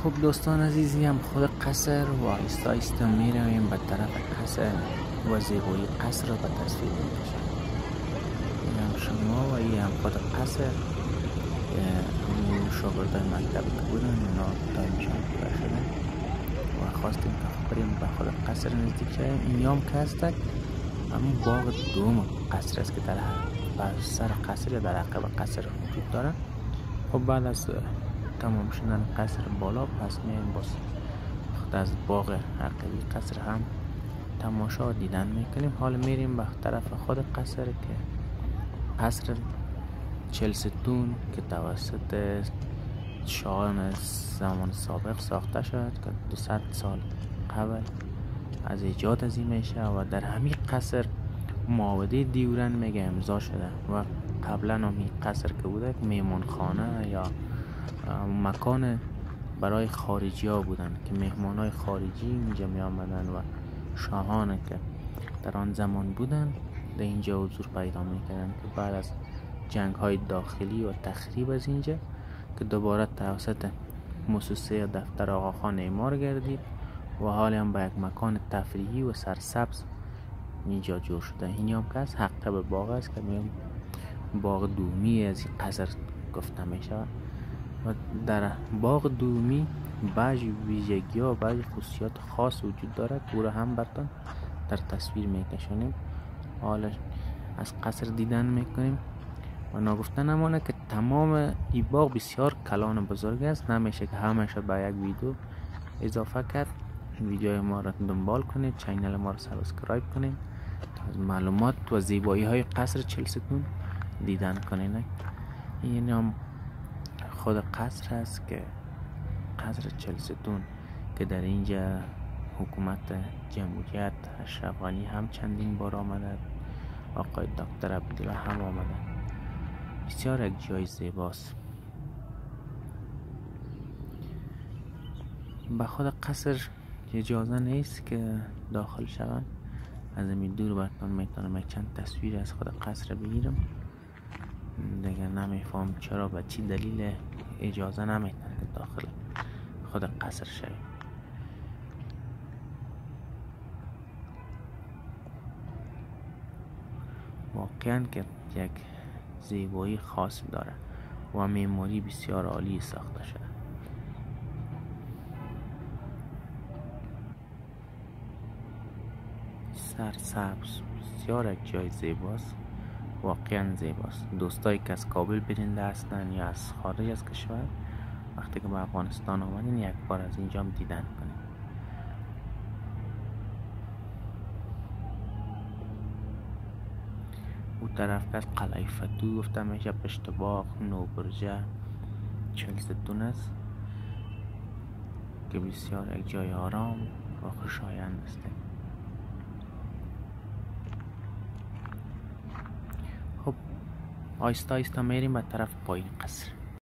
خب دوستان عزیزی، هم خود قصر و آیسته آیسته میرویم به طرف قصر و زیبایی قصر را به تصویر میکشیم. این هم شما و این هم خود قصر. همون شاگردای مکتب که بودن اونا تایمشان پوره شدن و خواستیم که بریم به خود قصر نزدیک شویم. این هم که هستک همون باغ دوم قصر است که در سر قصر یا در عقب قصر وجود دارن. خب بعد از تمام شدن قصر بالا پس میایم باز خود از باغ عقبی قصر هم تماشا دیدن میکنیم. حالا میریم به طرف خود قصر که قصر چلستون که توسط شاهان زمان سابق ساخته شد که 200 سال قبل از ایجاد از این میشه و در همین قصر معاهده دیورن میگه امضا شده و قبلا همین قصر که بوده میمون خانه یا مکان برای خارجی ها بودن که مهمان های خارجی اینجا می آمدن و شاهان که در آن زمان بودن در اینجا حضور پیدا می کردن که بعد از جنگ های داخلی و تخریب از اینجا که دوباره توسط مؤسسه دفتر آقاخان اعمار گردید و حالی هم به یک مکان تفریحی و سرسبز اینجا جور شده. این هم که از حقه به باغ است که میم باغ دومی از این قصر گفته می شود و در باغ دومی بعضی ویژگی ها و بعضی خصوصیات خاص وجود دارد او را هم براتون در تصویر میکشونیم. حالا از قصر دیدن میکنیم و نگفته نمانه که تمام این باغ بسیار کلان بزرگ است، نمیشه که همش به یک ویدیو اضافه کرد. ویدیوهای ما را دنبال کنید، چینل ما را سابسکرایب کنید تا از معلومات و زیبایی های قصر چلستون دیدن کنید. این هم خود قصر است که قصر چلستون که در اینجا حکومت جمهوریت اشرف غنی هم چندین بار آمده، آقای دکتر عبدالله هم آمده. بسیار یک جای زیباست. به خود قصر اجازه نیست که داخل شوند، از این دور براتون میتونم یک چند تصویر از خود قصر بگیرم. دیگه نمیفهم چرا به چی دلیل اجازه نمیتونه که داخل خود قصر شویم. واقعا که یک زیبایی خاص داره و معماری بسیار عالی ساخته شده. سرسبز، بسیار یک جای زیباست، واقعا زیباست. دوستایی که از کابل برنده هستن یا از خارج از کشور وقتی که به افغانستان آمدین یک بار از اینجا دیدن کنید. او طرف که از قلعه فتو گفته میشه پشت باغ نوبرجه چلستون است که بسیار یک جای آرام و خوشایند است. خب آیسته آیسته میریم به طرف پایین قصر.